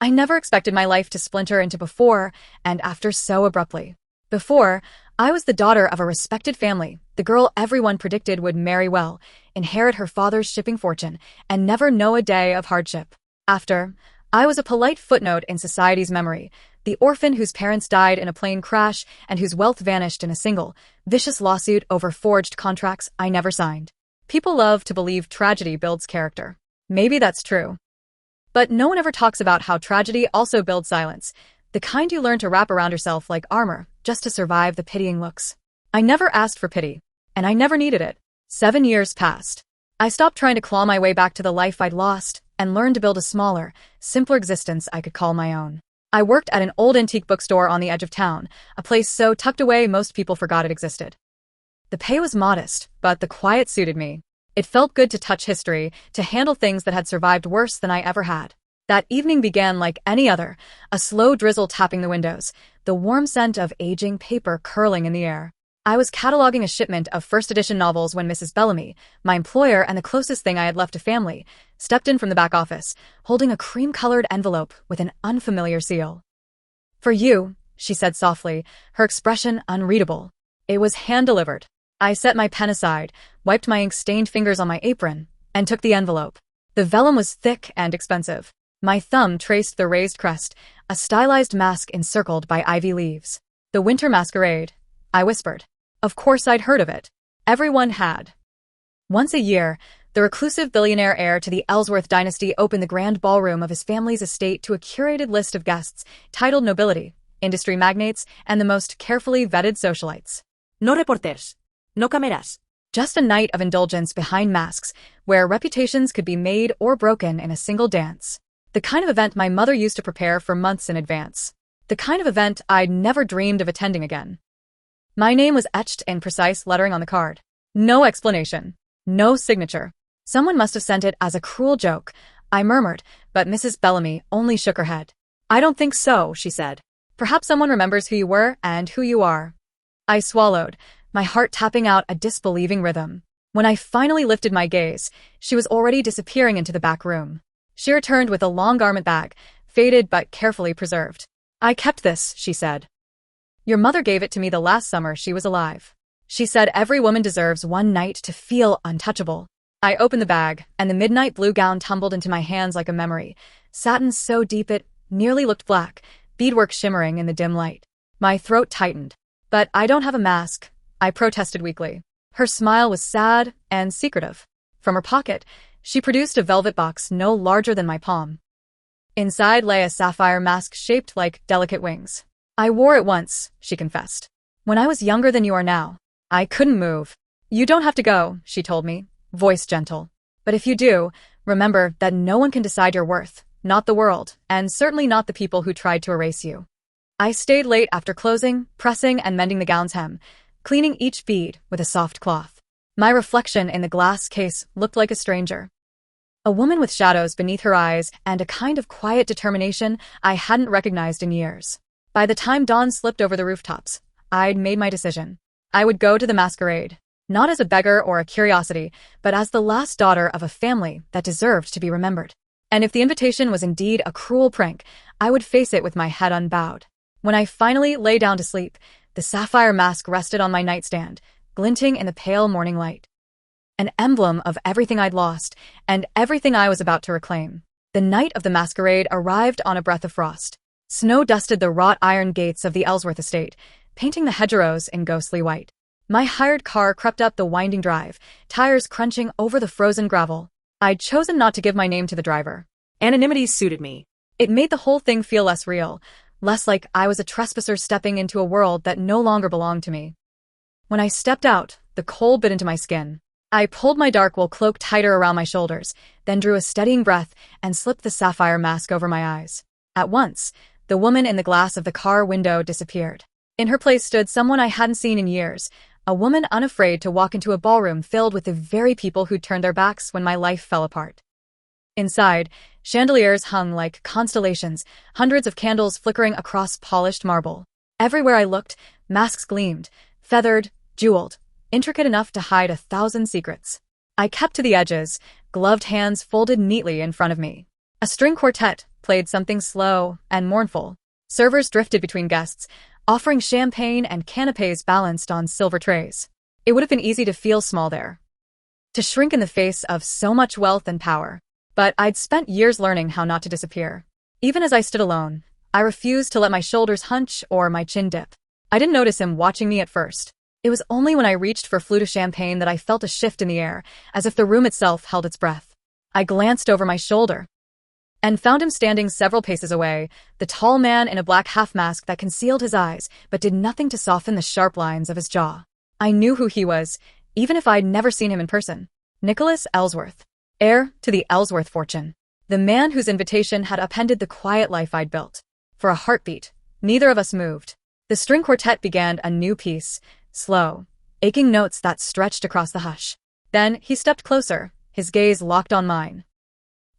I never expected my life to splinter into before and after so abruptly. Before, I was the daughter of a respected family, the girl everyone predicted would marry well, inherit her father's shipping fortune, and never know a day of hardship. After, I was a polite footnote in society's memory, the orphan whose parents died in a plane crash and whose wealth vanished in a single, vicious lawsuit over forged contracts I never signed. People love to believe tragedy builds character. Maybe that's true. But no one ever talks about how tragedy also builds silence, the kind you learn to wrap around yourself like armor, just to survive the pitying looks. I never asked for pity, and I never needed it. 7 years passed. I stopped trying to claw my way back to the life I'd lost, and learned to build a smaller, simpler existence I could call my own. I worked at an old antique bookstore on the edge of town, a place so tucked away most people forgot it existed. The pay was modest, but the quiet suited me. It felt good to touch history, to handle things that had survived worse than I ever had. That evening began like any other, a slow drizzle tapping the windows, the warm scent of aging paper curling in the air. I was cataloging a shipment of first edition novels when Mrs. Bellamy, my employer and the closest thing I had left to family, stepped in from the back office, holding a cream-colored envelope with an unfamiliar seal. "For you," she said softly, her expression unreadable. It was hand-delivered. I set my pen aside, wiped my ink-stained fingers on my apron, and took the envelope. The vellum was thick and expensive. My thumb traced the raised crest, a stylized mask encircled by ivy leaves. "The Winter Masquerade," I whispered. Of course I'd heard of it. Everyone had. Once a year, the reclusive billionaire heir to the Ellsworth dynasty opened the grand ballroom of his family's estate to a curated list of guests, titled nobility, industry magnates, and the most carefully vetted socialites. No reporters. No cameras. Just a night of indulgence behind masks, where reputations could be made or broken in a single dance. The kind of event my mother used to prepare for months in advance. The kind of event I'd never dreamed of attending again. My name was etched in precise lettering on the card. No explanation. No signature. Someone must have sent it as a cruel joke, I murmured, but Mrs. Bellamy only shook her head. "I don't think so," she said. "Perhaps someone remembers who you were and who you are." I swallowed, my heart tapping out a disbelieving rhythm. When I finally lifted my gaze, she was already disappearing into the back room. She returned with a long garment bag, faded but carefully preserved. "I kept this," she said. "Your mother gave it to me the last summer she was alive. She said every woman deserves one night to feel untouchable." I opened the bag, and the midnight blue gown tumbled into my hands like a memory, satin so deep it nearly looked black, beadwork shimmering in the dim light. My throat tightened. "But I don't have a mask," I protested weakly. Her smile was sad and secretive. From her pocket, she produced a velvet box no larger than my palm. Inside lay a sapphire mask shaped like delicate wings. "I wore it once," she confessed. "When I was younger than you are now." I couldn't move. "You don't have to go," she told me, voice gentle. "But if you do, remember that no one can decide your worth, not the world, and certainly not the people who tried to erase you." I stayed late after closing, pressing and mending the gown's hem, cleaning each bead with a soft cloth. My reflection in the glass case looked like a stranger. A woman with shadows beneath her eyes and a kind of quiet determination I hadn't recognized in years. By the time dawn slipped over the rooftops, I'd made my decision. I would go to the masquerade, not as a beggar or a curiosity, but as the last daughter of a family that deserved to be remembered. And if the invitation was indeed a cruel prank, I would face it with my head unbowed. When I finally lay down to sleep, the sapphire mask rested on my nightstand, glinting in the pale morning light. An emblem of everything I'd lost, and everything I was about to reclaim. The night of the masquerade arrived on a breath of frost. Snow dusted the wrought iron gates of the Ellsworth estate, painting the hedgerows in ghostly white. My hired car crept up the winding drive, tires crunching over the frozen gravel. I'd chosen not to give my name to the driver. Anonymity suited me. It made the whole thing feel less real, less like I was a trespasser stepping into a world that no longer belonged to me. When I stepped out, the cold bit into my skin. I pulled my dark wool cloak tighter around my shoulders, then drew a steadying breath and slipped the sapphire mask over my eyes. At once, the woman in the glass of the car window disappeared. In her place stood someone I hadn't seen in years, a woman unafraid to walk into a ballroom filled with the very people who'd turned their backs when my life fell apart. Inside, chandeliers hung like constellations, hundreds of candles flickering across polished marble. Everywhere I looked, masks gleamed, feathered, jeweled, intricate enough to hide 1,000 secrets. I kept to the edges, gloved hands folded neatly in front of me. A string quartet, played something slow and mournful. Servers drifted between guests, offering champagne and canapes balanced on silver trays. It would have been easy to feel small there, to shrink in the face of so much wealth and power. But I'd spent years learning how not to disappear. Even as I stood alone, I refused to let my shoulders hunch or my chin dip. I didn't notice him watching me at first. It was only when I reached for a flute of champagne that I felt a shift in the air, as if the room itself held its breath. I glanced over my shoulder and found him standing several paces away, the tall man in a black half-mask that concealed his eyes but did nothing to soften the sharp lines of his jaw. I knew who he was, even if I'd never seen him in person. Nicholas Ellsworth, heir to the Ellsworth fortune. The man whose invitation had upended the quiet life I'd built. For a heartbeat, neither of us moved. The string quartet began a new piece, slow, aching notes that stretched across the hush. Then he stepped closer, his gaze locked on mine.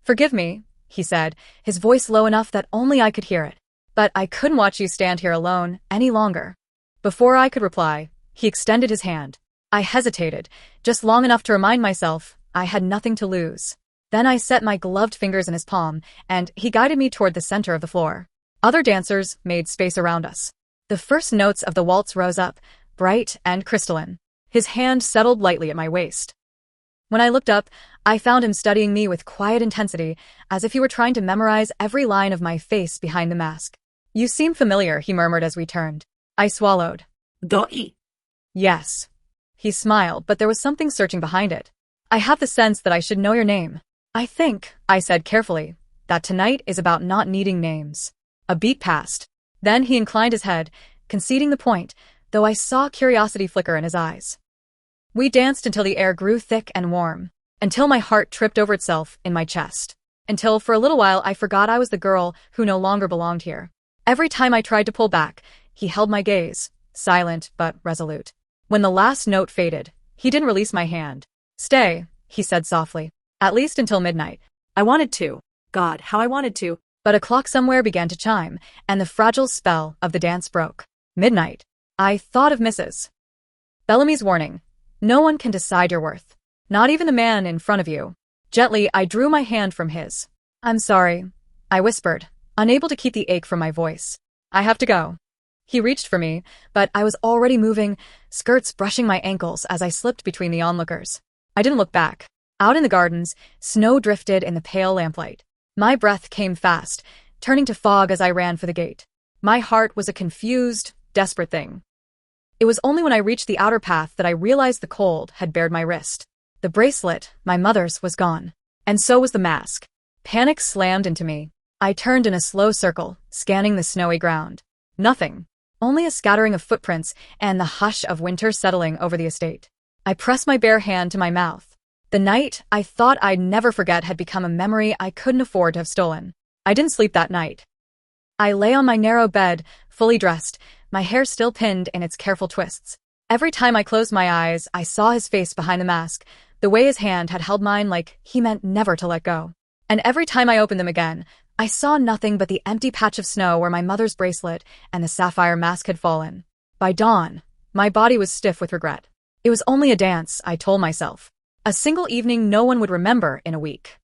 "Forgive me," he said, his voice low enough that only I could hear it. "But I couldn't watch you stand here alone any longer." Before I could reply, he extended his hand. I hesitated, just long enough to remind myself I had nothing to lose. Then I set my gloved fingers in his palm, and he guided me toward the center of the floor. Other dancers made space around us. The first notes of the waltz rose up, bright and crystalline. His hand settled lightly at my waist. When I looked up, I found him studying me with quiet intensity, as if he were trying to memorize every line of my face behind the mask. "You seem familiar," he murmured as we turned. I swallowed. Doi. "Yes." He smiled, but there was something searching behind it. "I have the sense that I should know your name." "I think," I said carefully, "that tonight is about not needing names." A beat passed. Then he inclined his head, conceding the point, though I saw curiosity flicker in his eyes. We danced until the air grew thick and warm, until my heart tripped over itself in my chest, until for a little while I forgot I was the girl who no longer belonged here. Every time I tried to pull back, he held my gaze, silent but resolute. When the last note faded, he didn't release my hand. "Stay," he said softly, "at least until midnight." I wanted to. God, how I wanted to. But a clock somewhere began to chime, and the fragile spell of the dance broke. Midnight. I thought of Mrs. Bellamy's warning. No one can decide your worth. Not even the man in front of you. Gently, I drew my hand from his. "I'm sorry," I whispered, unable to keep the ache from my voice. "I have to go." He reached for me, but I was already moving, skirts brushing my ankles as I slipped between the onlookers. I didn't look back. Out in the gardens, snow drifted in the pale lamplight. My breath came fast, turning to fog as I ran for the gate. My heart was a confused, desperate thing. It was only when I reached the outer path that I realized the cold had bared my wrist. The bracelet, my mother's, was gone. And so was the mask. Panic slammed into me. I turned in a slow circle, scanning the snowy ground. Nothing. Only a scattering of footprints and the hush of winter settling over the estate. I pressed my bare hand to my mouth. The night I thought I'd never forget had become a memory I couldn't afford to have stolen. I didn't sleep that night. I lay on my narrow bed, fully dressed, my hair still pinned in its careful twists. Every time I closed my eyes, I saw his face behind the mask, the way his hand had held mine like he meant never to let go. And every time I opened them again, I saw nothing but the empty patch of snow where my mother's bracelet and the sapphire mask had fallen. By dawn, my body was stiff with regret. It was only a dance, I told myself. A single evening no one would remember in a week.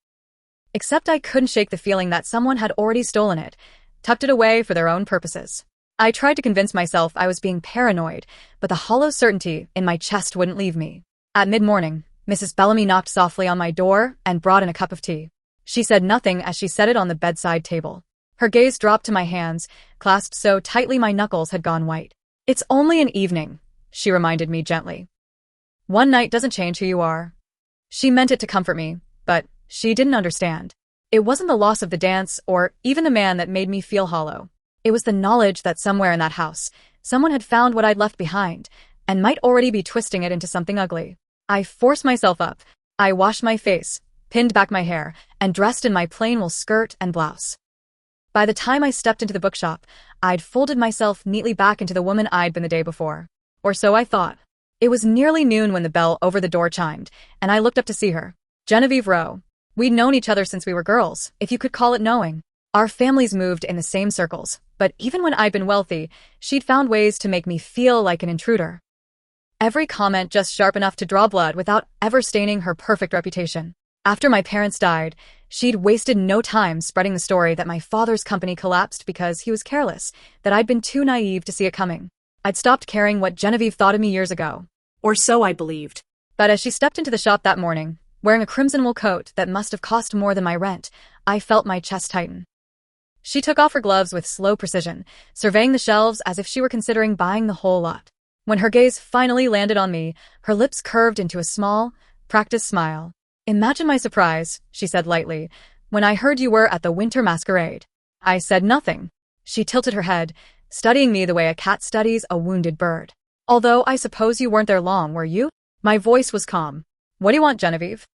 Except I couldn't shake the feeling that someone had already stolen it, tucked it away for their own purposes. I tried to convince myself I was being paranoid, but the hollow certainty in my chest wouldn't leave me. At mid-morning, Mrs. Bellamy knocked softly on my door and brought in a cup of tea. She said nothing as she set it on the bedside table. Her gaze dropped to my hands, clasped so tightly my knuckles had gone white. "It's only an evening," she reminded me gently. "One night doesn't change who you are." She meant it to comfort me, but she didn't understand. It wasn't the loss of the dance or even the man that made me feel hollow. It was the knowledge that somewhere in that house, someone had found what I'd left behind and might already be twisting it into something ugly. I forced myself up. I washed my face, pinned back my hair, and dressed in my plain wool skirt and blouse. By the time I stepped into the bookshop, I'd folded myself neatly back into the woman I'd been the day before. Or so I thought. It was nearly noon when the bell over the door chimed, and I looked up to see her. Genevieve Rowe. We'd known each other since we were girls, if you could call it knowing. Our families moved in the same circles, but even when I'd been wealthy, she'd found ways to make me feel like an intruder. Every comment just sharp enough to draw blood without ever staining her perfect reputation. After my parents died, She'd wasted no time spreading the story that my father's company collapsed because he was careless, that I'd been too naive to see it coming. I'd stopped caring what Genevieve thought of me years ago. Or so I believed. But as she stepped into the shop that morning, wearing a crimson wool coat that must have cost more than my rent, I felt my chest tighten. She took off her gloves with slow precision, surveying the shelves as if she were considering buying the whole lot. When her gaze finally landed on me, her lips curved into a small, practiced smile. "Imagine my surprise," she said lightly, "when I heard you were at the winter masquerade." I said nothing. She tilted her head, studying me the way a cat studies a wounded bird. "Although I suppose you weren't there long, were you?" My voice was calm. "What do you want, Genevieve?"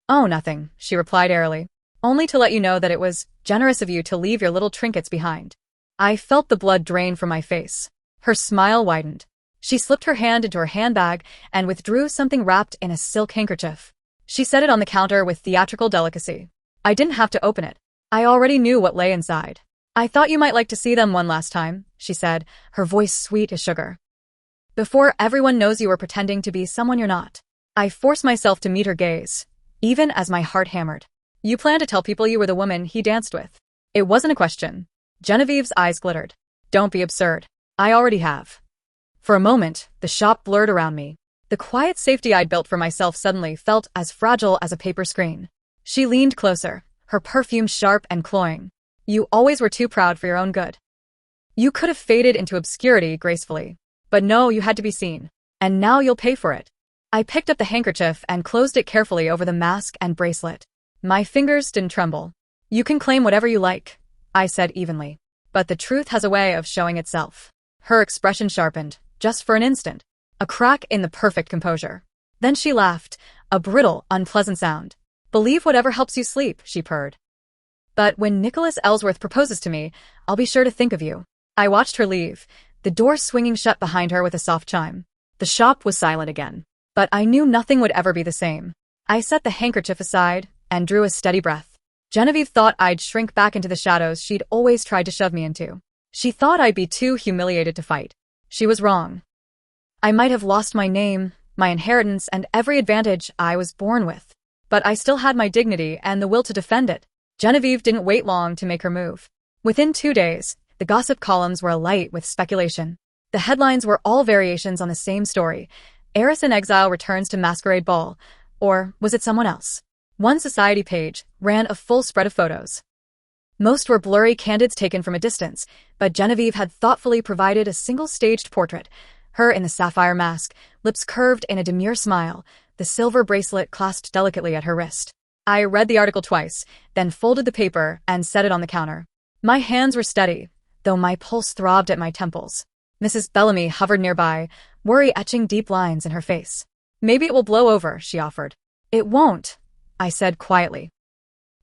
"Oh, nothing," she replied airily. "Only to let you know that it was generous of you to leave your little trinkets behind." I felt the blood drain from my face. Her smile widened. She slipped her hand into her handbag and withdrew something wrapped in a silk handkerchief. She set it on the counter with theatrical delicacy. I didn't have to open it. I already knew what lay inside. "I thought you might like to see them one last time," she said, her voice sweet as sugar. "Before everyone knows you were pretending to be someone you're not." I forced myself to meet her gaze, even as my heart hammered. "You plan to tell people you were the woman he danced with?" It wasn't a question. Genevieve's eyes glittered. "Don't be absurd. I already have." For a moment, the shop blurred around me. The quiet safety I'd built for myself suddenly felt as fragile as a paper screen. She leaned closer, her perfume sharp and cloying. "You always were too proud for your own good. You could have faded into obscurity gracefully. But no, you had to be seen. And now you'll pay for it." I picked up the handkerchief and closed it carefully over the mask and bracelet. My fingers didn't tremble. "You can claim whatever you like," I said evenly. "But the truth has a way of showing itself." Her expression sharpened, just for an instant. A crack in the perfect composure. Then she laughed, a brittle, unpleasant sound. "Believe whatever helps you sleep," she purred. "But when Nicholas Ellsworth proposes to me, I'll be sure to think of you." I watched her leave, the door swinging shut behind her with a soft chime. The shop was silent again. But I knew nothing would ever be the same. I set the handkerchief aside and drew a steady breath. Genevieve thought I'd shrink back into the shadows she'd always tried to shove me into. She thought I'd be too humiliated to fight. She was wrong. I might have lost my name, my inheritance, and every advantage I was born with. But I still had my dignity and the will to defend it. Genevieve didn't wait long to make her move. Within 2 days, the gossip columns were alight with speculation. The headlines were all variations on the same story. Heiress in exile returns to masquerade ball. Or was it someone else? One society page ran a full spread of photos. Most were blurry candids taken from a distance, but Genevieve had thoughtfully provided a single staged portrait. Her in the sapphire mask, lips curved in a demure smile, the silver bracelet clasped delicately at her wrist. I read the article twice, then folded the paper and set it on the counter. My hands were steady, though my pulse throbbed at my temples. Mrs. Bellamy hovered nearby, worry etching deep lines in her face. "Maybe it will blow over," she offered. "It won't," I said quietly.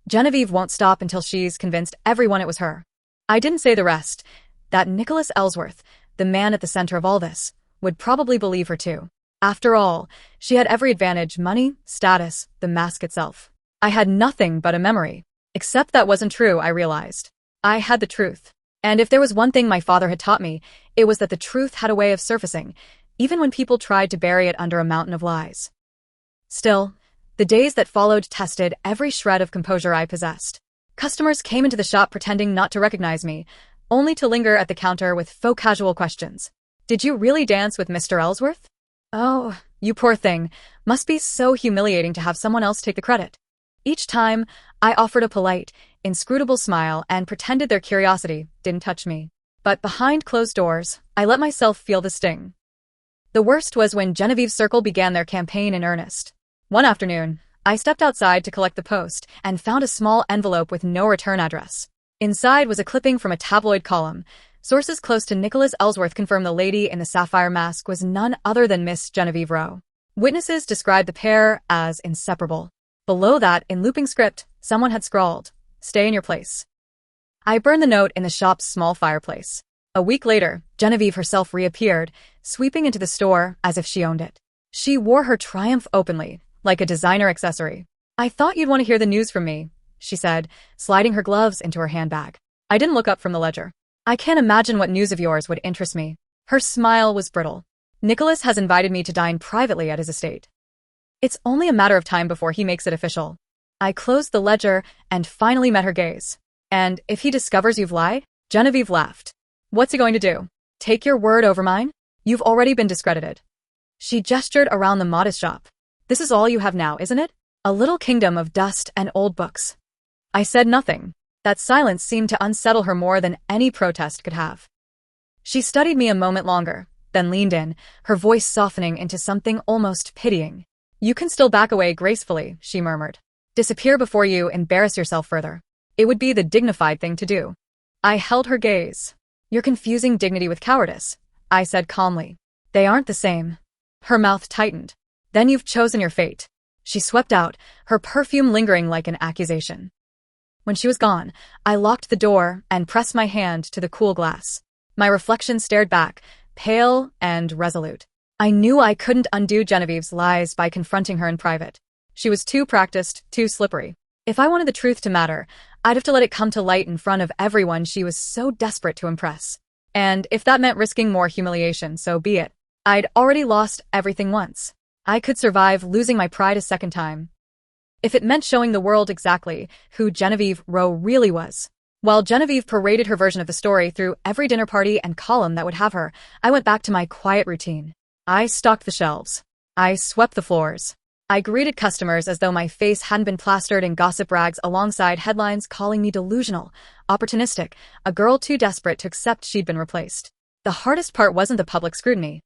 "Genevieve won't stop until she's convinced everyone it was her." I didn't say the rest. That Nicholas Ellsworth, the man at the center of all this, would probably believe her too. After all, she had every advantage: money, status, the mask itself. I had nothing but a memory. Except that wasn't true, I realized. I had the truth. And if there was one thing my father had taught me, it was that the truth had a way of surfacing, even when people tried to bury it under a mountain of lies. Still, the days that followed tested every shred of composure I possessed. Customers came into the shop pretending not to recognize me, only to linger at the counter with faux casual questions. "Did you really dance with Mr. Ellsworth?" "Oh, you poor thing. Must be so humiliating to have someone else take the credit." Each time, I offered a polite, inscrutable smile and pretended their curiosity didn't touch me. But behind closed doors, I let myself feel the sting. The worst was when Genevieve's Circle began their campaign in earnest. One afternoon, I stepped outside to collect the post and found a small envelope with no return address. Inside was a clipping from a tabloid column. Sources close to Nicholas Ellsworth confirmed the lady in the sapphire mask was none other than Miss Genevieve Rowe. Witnesses described the pair as inseparable. Below that, in looping script, someone had scrawled, "Stay in your place." I burned the note in the shop's small fireplace. A week later, Genevieve herself reappeared, sweeping into the store as if she owned it. She wore her triumph openly, like a designer accessory. "I thought you'd want to hear the news from me," she said, sliding her gloves into her handbag. I didn't look up from the ledger. "I can't imagine what news of yours would interest me." Her smile was brittle. "Nicholas has invited me to dine privately at his estate. It's only a matter of time before he makes it official." I closed the ledger and finally met her gaze. And if he discovers you've lied? Genevieve laughed. What's he going to do? Take your word over mine? You've already been discredited. She gestured around the modest shop. This is all you have now, isn't it? A little kingdom of dust and old books. I said nothing. That silence seemed to unsettle her more than any protest could have. She studied me a moment longer, then leaned in, her voice softening into something almost pitying. You can still back away gracefully, she murmured. Disappear before you embarrass yourself further. It would be the dignified thing to do. I held her gaze. You're confusing dignity with cowardice, I said calmly. They aren't the same. Her mouth tightened. Then you've chosen your fate. She swept out, her perfume lingering like an accusation. When she was gone, I locked the door and pressed my hand to the cool glass. My reflection stared back, pale and resolute. I knew I couldn't undo Genevieve's lies by confronting her in private. She was too practiced, too slippery. If I wanted the truth to matter, I'd have to let it come to light in front of everyone she was so desperate to impress. And if that meant risking more humiliation, so be it. I'd already lost everything once. I could survive losing my pride a second time. If it meant showing the world exactly who Genevieve Rowe really was. While Genevieve paraded her version of the story through every dinner party and column that would have her, I went back to my quiet routine. I stocked the shelves. I swept the floors. I greeted customers as though my face hadn't been plastered in gossip rags alongside headlines calling me delusional, opportunistic, a girl too desperate to accept she'd been replaced. The hardest part wasn't the public scrutiny.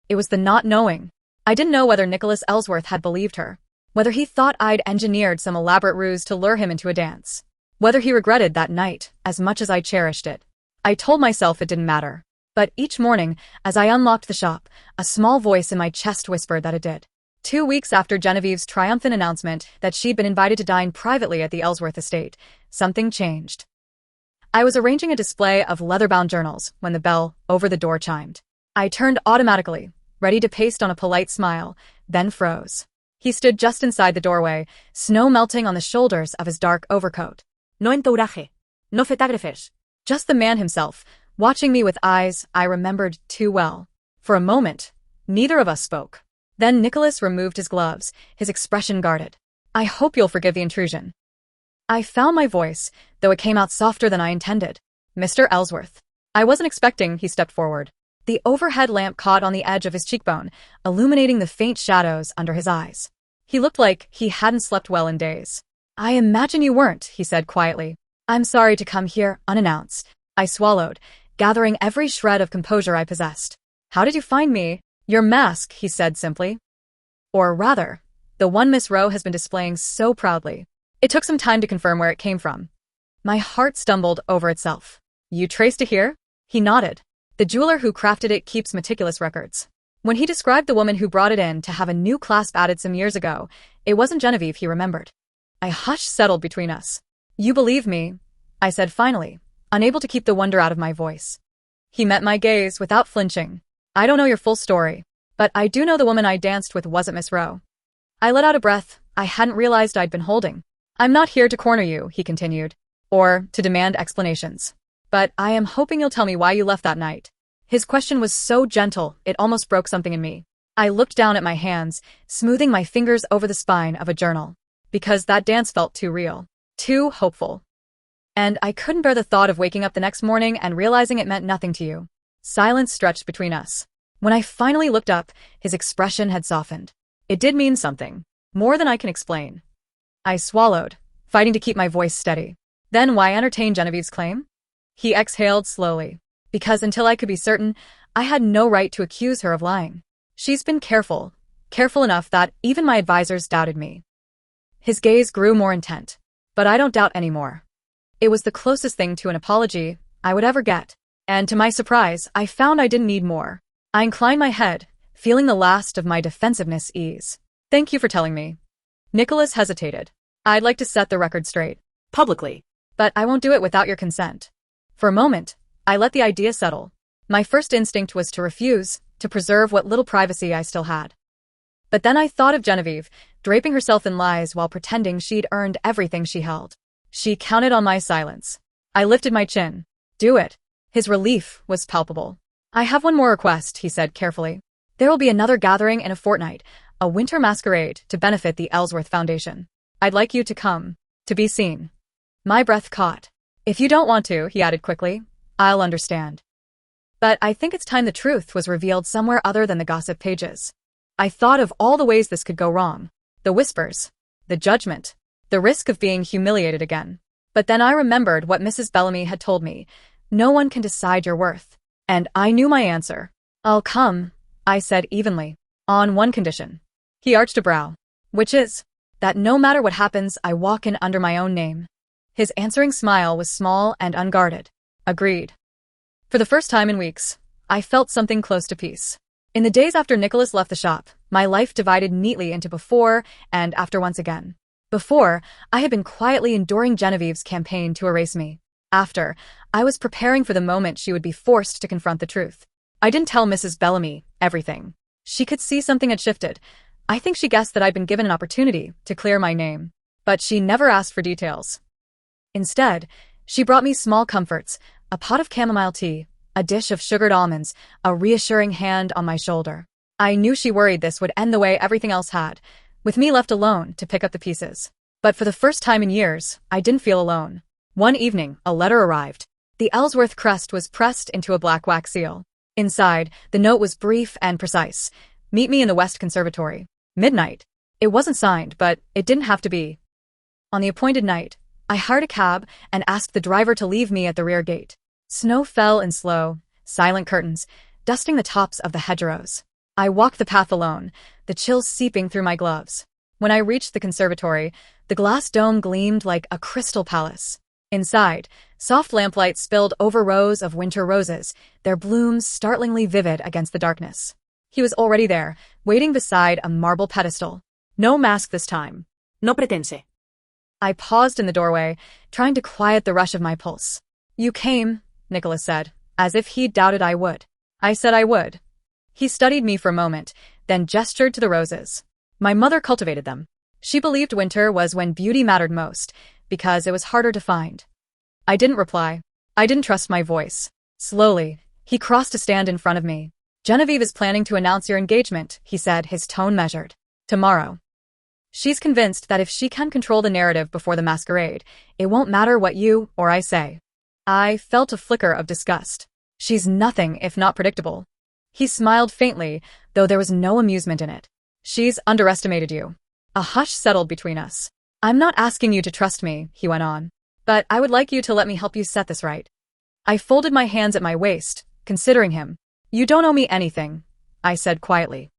It was the not knowing. I didn't know whether Nicholas Ellsworth had believed her, whether he thought I'd engineered some elaborate ruse to lure him into a dance, whether he regretted that night as much as I cherished it. I told myself it didn't matter. But each morning, as I unlocked the shop, a small voice in my chest whispered that it did. 2 weeks after Genevieve's triumphant announcement that she'd been invited to dine privately at the Ellsworth estate, something changed. I was arranging a display of leather-bound journals when the bell over the door chimed. I turned automatically, ready to paste on a polite smile, then froze. He stood just inside the doorway, snow melting on the shoulders of his dark overcoat. No entouraje. No fotógrafes. Just the man himself, watching me with eyes I remembered too well. For a moment, neither of us spoke. Then Nicholas removed his gloves, his expression guarded. I hope you'll forgive the intrusion. I found my voice, though it came out softer than I intended. Mr. Ellsworth. I wasn't expecting, he stepped forward. The overhead lamp caught on the edge of his cheekbone, illuminating the faint shadows under his eyes. He looked like he hadn't slept well in days. I imagine you weren't, he said quietly. I'm sorry to come here unannounced. I swallowed, gathering every shred of composure I possessed. How did you find me? Your mask, he said simply. Or rather, the one Miss Rowe has been displaying so proudly. It took some time to confirm where it came from. My heart stumbled over itself. You traced it here? He nodded. The jeweler who crafted it keeps meticulous records. When he described the woman who brought it in to have a new clasp added some years ago, it wasn't Genevieve he remembered. A hush settled between us. You believe me, I said finally, unable to keep the wonder out of my voice. He met my gaze without flinching. I don't know your full story, but I do know the woman I danced with wasn't Miss Rowe. I let out a breath I hadn't realized I'd been holding. I'm not here to corner you, he continued, or to demand explanations. But I am hoping you'll tell me why you left that night. His question was so gentle, it almost broke something in me. I looked down at my hands, smoothing my fingers over the spine of a journal. Because that dance felt too real, too hopeful. And I couldn't bear the thought of waking up the next morning and realizing it meant nothing to you. Silence stretched between us. When I finally looked up, his expression had softened. It did mean something, more than I can explain. I swallowed, fighting to keep my voice steady. Then why entertain Genevieve's claim? He exhaled slowly. Because until I could be certain, I had no right to accuse her of lying. She's been careful enough that even my advisors doubted me. His gaze grew more intent. But I don't doubt anymore. It was the closest thing to an apology I would ever get. And to my surprise, I found I didn't need more. I inclined my head, feeling the last of my defensiveness ease. Thank you for telling me. Nicholas hesitated. I'd like to set the record straight. Publicly. But I won't do it without your consent. For a moment, I let the idea settle. My first instinct was to refuse, to preserve what little privacy I still had. But then I thought of Genevieve, draping herself in lies while pretending she'd earned everything she held. She counted on my silence. I lifted my chin. Do it. His relief was palpable. I have one more request, he said carefully. There will be another gathering in a fortnight, a winter masquerade to benefit the Ellsworth Foundation. I'd like you to come. To be seen. My breath caught. If you don't want to, he added quickly, I'll understand. But I think it's time the truth was revealed somewhere other than the gossip pages. I thought of all the ways this could go wrong. The whispers. The judgment. The risk of being humiliated again. But then I remembered what Mrs. Bellamy had told me. No one can decide your worth. And I knew my answer. I'll come, I said evenly. On one condition. He arched a brow. Which is? That no matter what happens, I walk in under my own name. His answering smile was small and unguarded. Agreed. For the first time in weeks, I felt something close to peace. In the days after Nicholas left the shop, my life divided neatly into before and after once again. Before, I had been quietly enduring Genevieve's campaign to erase me. After, I was preparing for the moment she would be forced to confront the truth. I didn't tell Mrs. Bellamy everything. She could see something had shifted. I think she guessed that I'd been given an opportunity to clear my name. But she never asked for details. Instead, she brought me small comforts, a pot of chamomile tea, a dish of sugared almonds, a reassuring hand on my shoulder. I knew she worried this would end the way everything else had, with me left alone to pick up the pieces. But for the first time in years, I didn't feel alone. One evening, a letter arrived. The Ellsworth crest was pressed into a black wax seal. Inside, the note was brief and precise. Meet me in the West Conservatory. Midnight. It wasn't signed, but it didn't have to be. On the appointed night, I hired a cab and asked the driver to leave me at the rear gate. Snow fell in slow, silent curtains, dusting the tops of the hedgerows. I walked the path alone, the chill seeping through my gloves. When I reached the conservatory, the glass dome gleamed like a crystal palace. Inside, soft lamplight spilled over rows of winter roses, their blooms startlingly vivid against the darkness. He was already there, waiting beside a marble pedestal. No mask this time. No pretense. I paused in the doorway, trying to quiet the rush of my pulse. You came, Nicholas said, as if he doubted I would. I said I would. He studied me for a moment, then gestured to the roses. My mother cultivated them. She believed winter was when beauty mattered most, because it was harder to find. I didn't reply. I didn't trust my voice. Slowly, he crossed a stand in front of me. Genevieve is planning to announce your engagement, he said, his tone measured. Tomorrow. She's convinced that if she can control the narrative before the masquerade, it won't matter what you or I say. I felt a flicker of disgust. She's nothing if not predictable. He smiled faintly, though there was no amusement in it. She's underestimated you. A hush settled between us. I'm not asking you to trust me, he went on. But I would like you to let me help you set this right. I folded my hands at my waist, considering him. You don't owe me anything, I said quietly.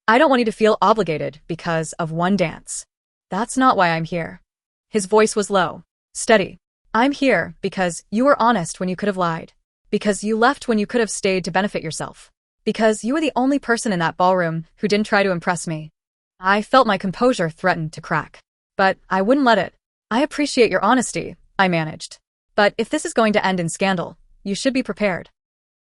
I don't want you to feel obligated because of one dance. That's not why I'm here. His voice was low, steady. I'm here because you were honest when you could have lied. Because you left when you could have stayed to benefit yourself. Because you were the only person in that ballroom who didn't try to impress me. I felt my composure threaten to crack. But I wouldn't let it. I appreciate your honesty, I managed. But if this is going to end in scandal, you should be prepared.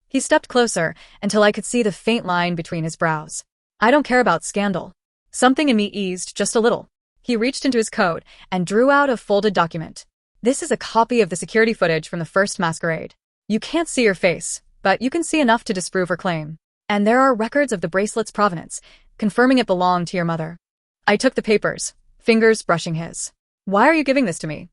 He stepped closer until I could see the faint line between his brows. I don't care about scandal. Something in me eased just a little. He reached into his coat and drew out a folded document. This is a copy of the security footage from the first masquerade. You can't see her face, but you can see enough to disprove her claim. And there are records of the bracelet's provenance, confirming it belonged to your mother. I took the papers, fingers brushing his. Why are you giving this to me?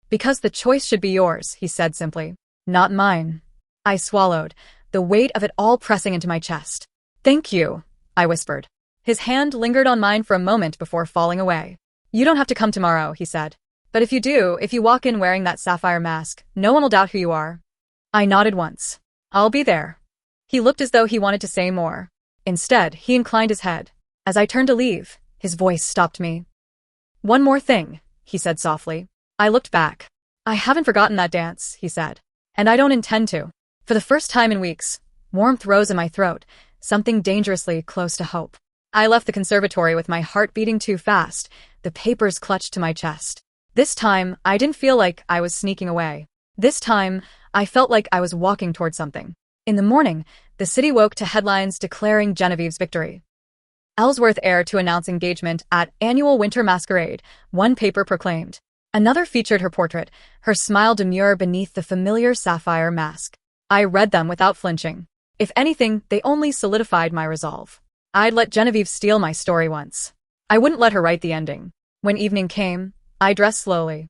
Because the choice should be yours, he said simply. Not mine. I swallowed, the weight of it all pressing into my chest. Thank you, I whispered. His hand lingered on mine for a moment before falling away. You don't have to come tomorrow, he said. But if you do, if you walk in wearing that sapphire mask, no one will doubt who you are. I nodded once. I'll be there. He looked as though he wanted to say more. Instead, he inclined his head. As I turned to leave, his voice stopped me. One more thing, he said softly. I looked back. I haven't forgotten that dance, he said. And I don't intend to. For the first time in weeks, warmth rose in my throat, something dangerously close to hope. I left the conservatory with my heart beating too fast, the papers clutched to my chest. This time, I didn't feel like I was sneaking away. This time, I felt like I was walking toward something. In the morning, the city woke to headlines declaring Genevieve's victory. Ellsworth heir to announce engagement at annual winter masquerade, one paper proclaimed. Another featured her portrait, her smile demure beneath the familiar sapphire mask. I read them without flinching. If anything, they only solidified my resolve. I'd let Genevieve steal my story once. I wouldn't let her write the ending. When evening came, I dressed slowly.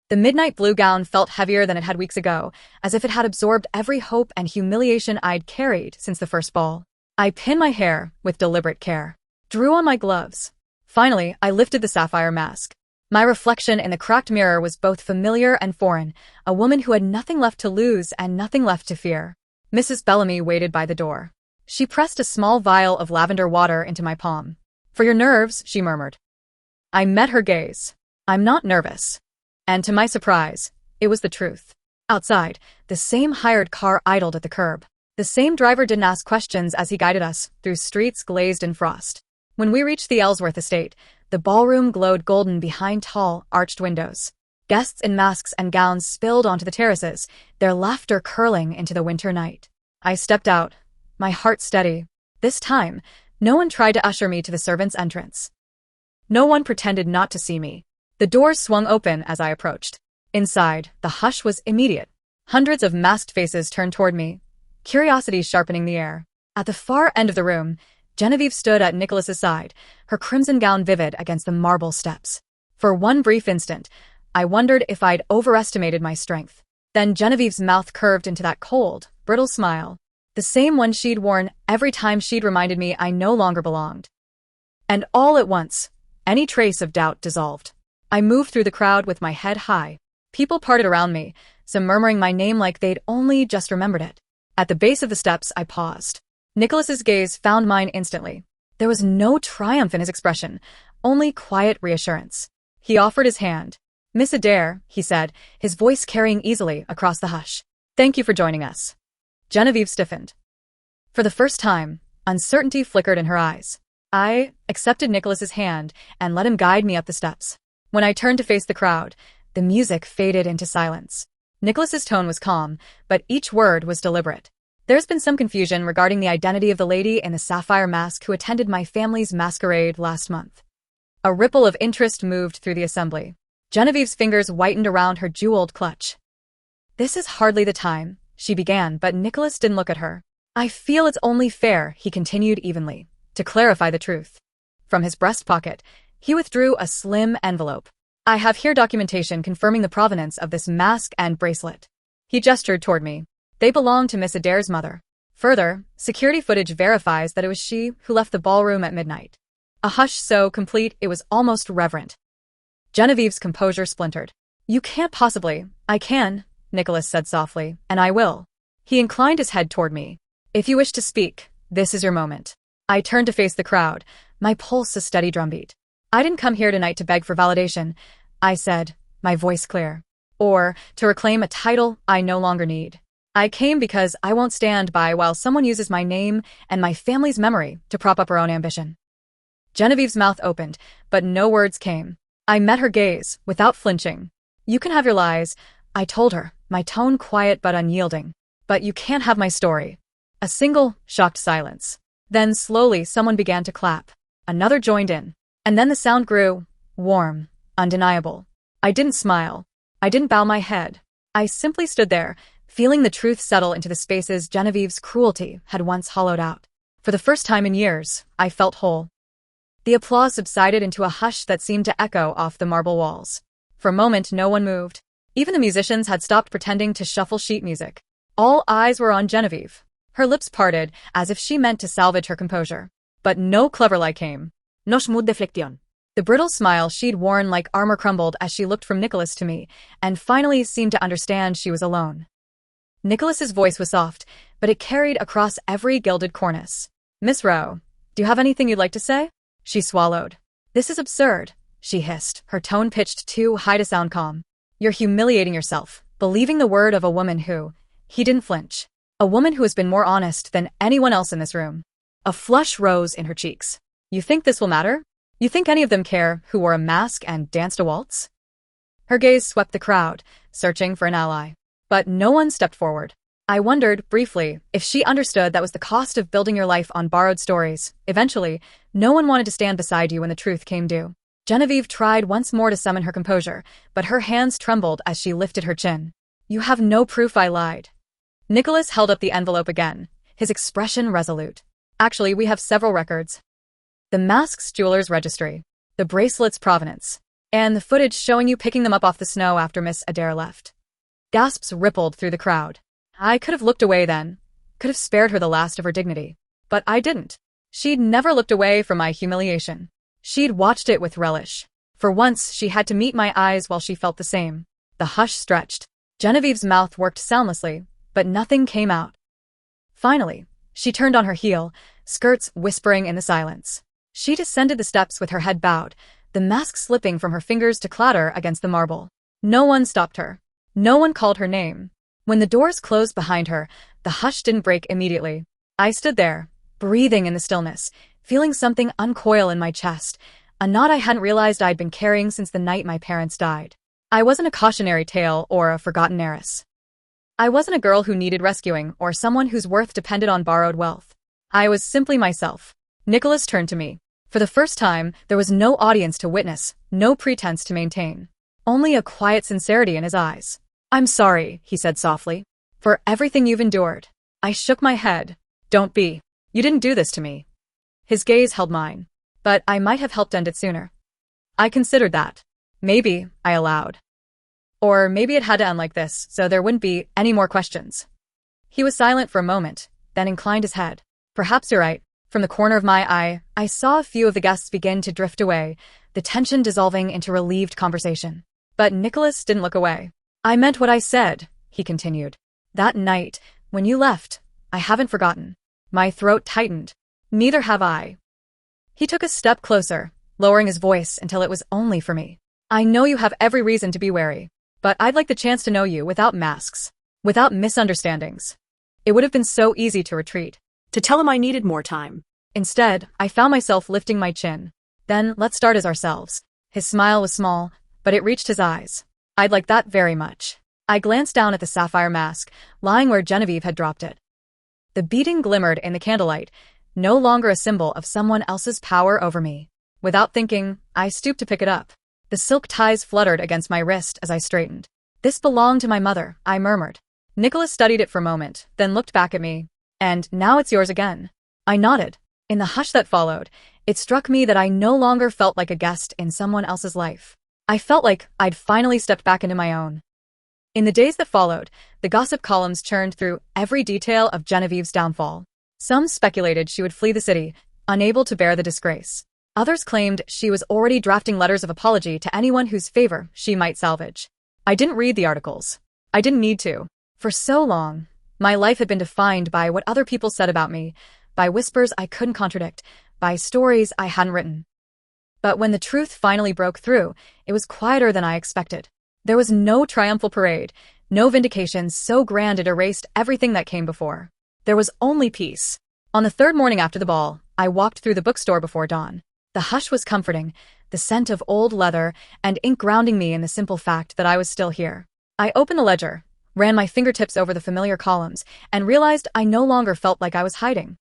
The midnight blue gown felt heavier than it had weeks ago, as if it had absorbed every hope and humiliation I'd carried since the first ball. I pinned my hair with deliberate care, drew on my gloves. Finally, I lifted the sapphire mask. My reflection in the cracked mirror was both familiar and foreign, a woman who had nothing left to lose and nothing left to fear. Mrs. Bellamy waited by the door. She pressed a small vial of lavender water into my palm. "For your nerves," she murmured. I met her gaze. "I'm not nervous." And to my surprise, it was the truth. Outside, the same hired car idled at the curb. The same driver didn't ask questions as he guided us through streets glazed in frost. When we reached the Ellsworth estate, the ballroom glowed golden behind tall, arched windows. Guests in masks and gowns spilled onto the terraces, their laughter curling into the winter night. I stepped out, my heart steady. This time, no one tried to usher me to the servants' entrance. No one pretended not to see me. The doors swung open as I approached. Inside, the hush was immediate. Hundreds of masked faces turned toward me, curiosity sharpening the air. At the far end of the room, Genevieve stood at Nicholas's side, her crimson gown vivid against the marble steps. For one brief instant, I wondered if I'd overestimated my strength. Then Genevieve's mouth curved into that cold, brittle smile, the same one she'd worn every time she'd reminded me I no longer belonged. And all at once, any trace of doubt dissolved. I moved through the crowd with my head high. People parted around me, some murmuring my name like they'd only just remembered it. At the base of the steps, I paused. Nicholas's gaze found mine instantly. There was no triumph in his expression, only quiet reassurance. He offered his hand. "Miss Adair," he said, his voice carrying easily across the hush. "Thank you for joining us." Genevieve stiffened. For the first time, uncertainty flickered in her eyes. I accepted Nicholas's hand and let him guide me up the steps. When I turned to face the crowd, the music faded into silence. Nicholas's tone was calm, but each word was deliberate. "There's been some confusion regarding the identity of the lady in the sapphire mask who attended my family's masquerade last month." A ripple of interest moved through the assembly. Genevieve's fingers whitened around her jeweled clutch. "This is hardly the time," she began, but Nicholas didn't look at her. "I feel it's only fair," he continued evenly, "to clarify the truth." From his breast pocket, he withdrew a slim envelope. "I have here documentation confirming the provenance of this mask and bracelet." He gestured toward me. "They belong to Miss Adair's mother. Further, security footage verifies that it was she who left the ballroom at midnight." A hush so complete it was almost reverent. Genevieve's composure splintered. "You can't possibly." "I can," Nicholas said softly, "and I will." He inclined his head toward me. "If you wish to speak, this is your moment." I turned to face the crowd, my pulse a steady drumbeat. "I didn't come here tonight to beg for validation," I said, my voice clear, "or to reclaim a title I no longer need. I came because I won't stand by while someone uses my name and my family's memory to prop up her own ambition." Genevieve's mouth opened, but no words came. I met her gaze, without flinching. "You can have your lies," I told her, my tone quiet but unyielding. "But you can't have my story." A single, shocked silence. Then slowly someone began to clap. Another joined in. And then the sound grew, warm, undeniable. I didn't smile. I didn't bow my head. I simply stood there, feeling the truth settle into the spaces Genevieve's cruelty had once hollowed out. For the first time in years, I felt whole. The applause subsided into a hush that seemed to echo off the marble walls. For a moment, no one moved. Even the musicians had stopped pretending to shuffle sheet music. All eyes were on Genevieve. Her lips parted, as if she meant to salvage her composure. But no clever lie came. No smooth deflection. The brittle smile she'd worn like armor crumbled as she looked from Nicholas to me, and finally seemed to understand she was alone. Nicholas's voice was soft, but it carried across every gilded cornice. "Miss Rowe, do you have anything you'd like to say?" She swallowed. "This is absurd," she hissed, her tone pitched too high to sound calm. "You're humiliating yourself, believing the word of a woman who—" He didn't flinch. "A woman who has been more honest than anyone else in this room." A flush rose in her cheeks. "You think this will matter? You think any of them care who wore a mask and danced a waltz?" Her gaze swept the crowd, searching for an ally. But no one stepped forward. I wondered, briefly, if she understood that was the cost of building your life on borrowed stories. Eventually, no one wanted to stand beside you when the truth came due. Genevieve tried once more to summon her composure, but her hands trembled as she lifted her chin. "You have no proof I lied." Nicholas held up the envelope again, his expression resolute. "Actually, we have several records. The Mask's Jewelers Registry." the bracelet's provenance, and the footage showing you picking them up off the snow after Miss Adair left. Gasps rippled through the crowd. I could have looked away then, could have spared her the last of her dignity. But I didn't. She'd never looked away from my humiliation. She'd watched it with relish. For once, she had to meet my eyes while she felt the same. The hush stretched. Genevieve's mouth worked soundlessly, but nothing came out. Finally, she turned on her heel, skirts whispering in the silence. She descended the steps with her head bowed, the mask slipping from her fingers to clatter against the marble. No one stopped her. No one called her name. When the doors closed behind her, the hush didn't break immediately. I stood there, breathing in the stillness, feeling something uncoil in my chest, a knot I hadn't realized I'd been carrying since the night my parents died. I wasn't a cautionary tale or a forgotten heiress. I wasn't a girl who needed rescuing or someone whose worth depended on borrowed wealth. I was simply myself. Nicholas turned to me. For the first time, there was no audience to witness, no pretense to maintain. Only a quiet sincerity in his eyes. "I'm sorry," he said softly, "for everything you've endured." I shook my head. "Don't be. You didn't do this to me." His gaze held mine. "But I might have helped end it sooner." I considered that. "Maybe," I allowed. "Or maybe it had to end like this, so there wouldn't be any more questions." He was silent for a moment, then inclined his head. "Perhaps you're right." From the corner of my eye, I saw a few of the guests begin to drift away, the tension dissolving into relieved conversation. But Nicholas didn't look away. "I meant what I said," he continued. "That night, when you left, I haven't forgotten." My throat tightened. "Neither have I." He took a step closer, lowering his voice until it was only for me. "I know you have every reason to be wary, but I'd like the chance to know you without masks, without misunderstandings." It would have been so easy to retreat. To tell him I needed more time. Instead, I found myself lifting my chin. "Then let's start as ourselves." His smile was small, but it reached his eyes. "I'd like that very much." I glanced down at the sapphire mask, lying where Genevieve had dropped it. The beading glimmered in the candlelight, no longer a symbol of someone else's power over me. Without thinking, I stooped to pick it up. The silk ties fluttered against my wrist as I straightened. "This belonged to my mother," I murmured. Nicholas studied it for a moment, then looked back at me. "And now it's yours again." I nodded. In the hush that followed, it struck me that I no longer felt like a guest in someone else's life. I felt like I'd finally stepped back into my own. In the days that followed, the gossip columns churned through every detail of Genevieve's downfall. Some speculated she would flee the city, unable to bear the disgrace. Others claimed she was already drafting letters of apology to anyone whose favor she might salvage. I didn't read the articles. I didn't need to. For so long, my life had been defined by what other people said about me, by whispers I couldn't contradict, by stories I hadn't written. But when the truth finally broke through, it was quieter than I expected. There was no triumphal parade, no vindication so grand it erased everything that came before. There was only peace. On the third morning after the ball, I walked through the bookstore before dawn. The hush was comforting, the scent of old leather and ink grounding me in the simple fact that I was still here. I opened the ledger, ran my fingertips over the familiar columns, and realized I no longer felt like I was hiding.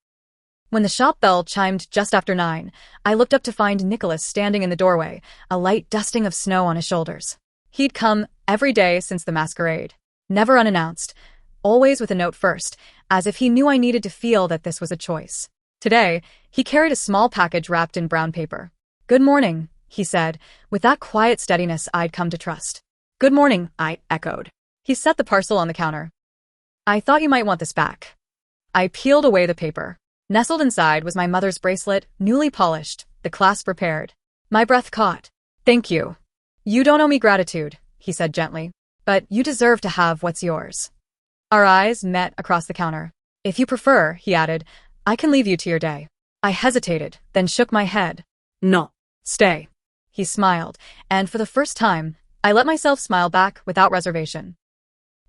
When the shop bell chimed just after 9, I looked up to find Nicholas standing in the doorway, a light dusting of snow on his shoulders. He'd come every day since the masquerade, never unannounced, always with a note first, as if he knew I needed to feel that this was a choice. Today, he carried a small package wrapped in brown paper. "Good morning," he said, with that quiet steadiness I'd come to trust. "Good morning," I echoed. He set the parcel on the counter. "I thought you might want this back." I peeled away the paper. Nestled inside was my mother's bracelet, newly polished, the clasp repaired. My breath caught. "Thank you. You don't owe me gratitude," he said gently, "but you deserve to have what's yours." Our eyes met across the counter. "If you prefer," he added, "I can leave you to your day." I hesitated, then shook my head. "No. "Stay." He smiled, and for the first time, I let myself smile back without reservation.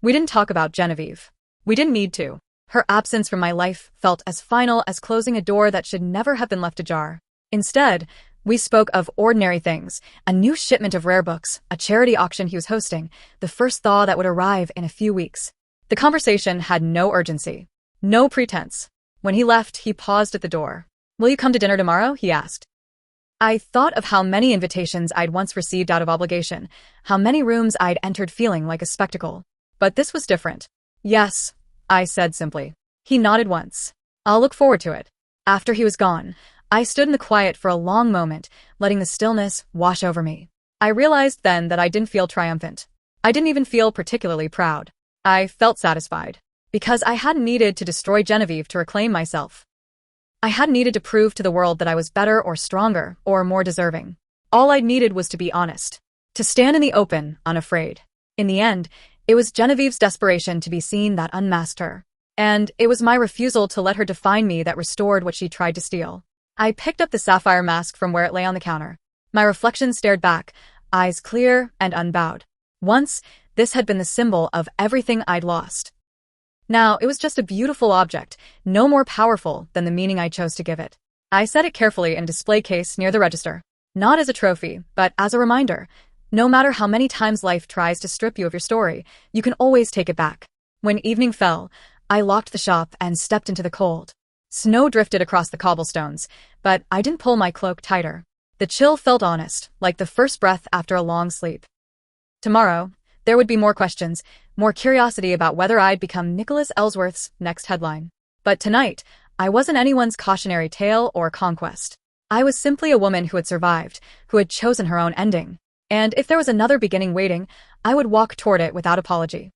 We didn't talk about Genevieve. We didn't need to. Her absence from my life felt as final as closing a door that should never have been left ajar. Instead, we spoke of ordinary things, a new shipment of rare books, a charity auction he was hosting, the first thaw that would arrive in a few weeks. The conversation had no urgency, no pretense. When he left, he paused at the door. "Will you come to dinner tomorrow?" he asked. I thought of how many invitations I'd once received out of obligation, how many rooms I'd entered feeling like a spectacle. But this was different. "Yes," I said simply. He nodded once. "I'll look forward to it." After he was gone, I stood in the quiet for a long moment, letting the stillness wash over me. I realized then that I didn't feel triumphant. I didn't even feel particularly proud. I felt satisfied. Because I hadn't needed to destroy Genevieve to reclaim myself. I hadn't needed to prove to the world that I was better or stronger or more deserving. All I needed was to be honest. To stand in the open, unafraid. In the end, it was Genevieve's desperation to be seen that unmasked her. And it was my refusal to let her define me that restored what she tried to steal. I picked up the sapphire mask from where it lay on the counter. My reflection stared back, eyes clear and unbowed. Once, this had been the symbol of everything I'd lost. Now, it was just a beautiful object, no more powerful than the meaning I chose to give it. I set it carefully in a display case near the register. Not as a trophy, but as a reminder. No matter how many times life tries to strip you of your story, you can always take it back. When evening fell, I locked the shop and stepped into the cold. Snow drifted across the cobblestones, but I didn't pull my cloak tighter. The chill felt honest, like the first breath after a long sleep. Tomorrow, there would be more questions, more curiosity about whether I'd become Nicholas Ellsworth's next headline. But tonight, I wasn't anyone's cautionary tale or conquest. I was simply a woman who had survived, who had chosen her own ending. And if there was another beginning waiting, I would walk toward it without apology.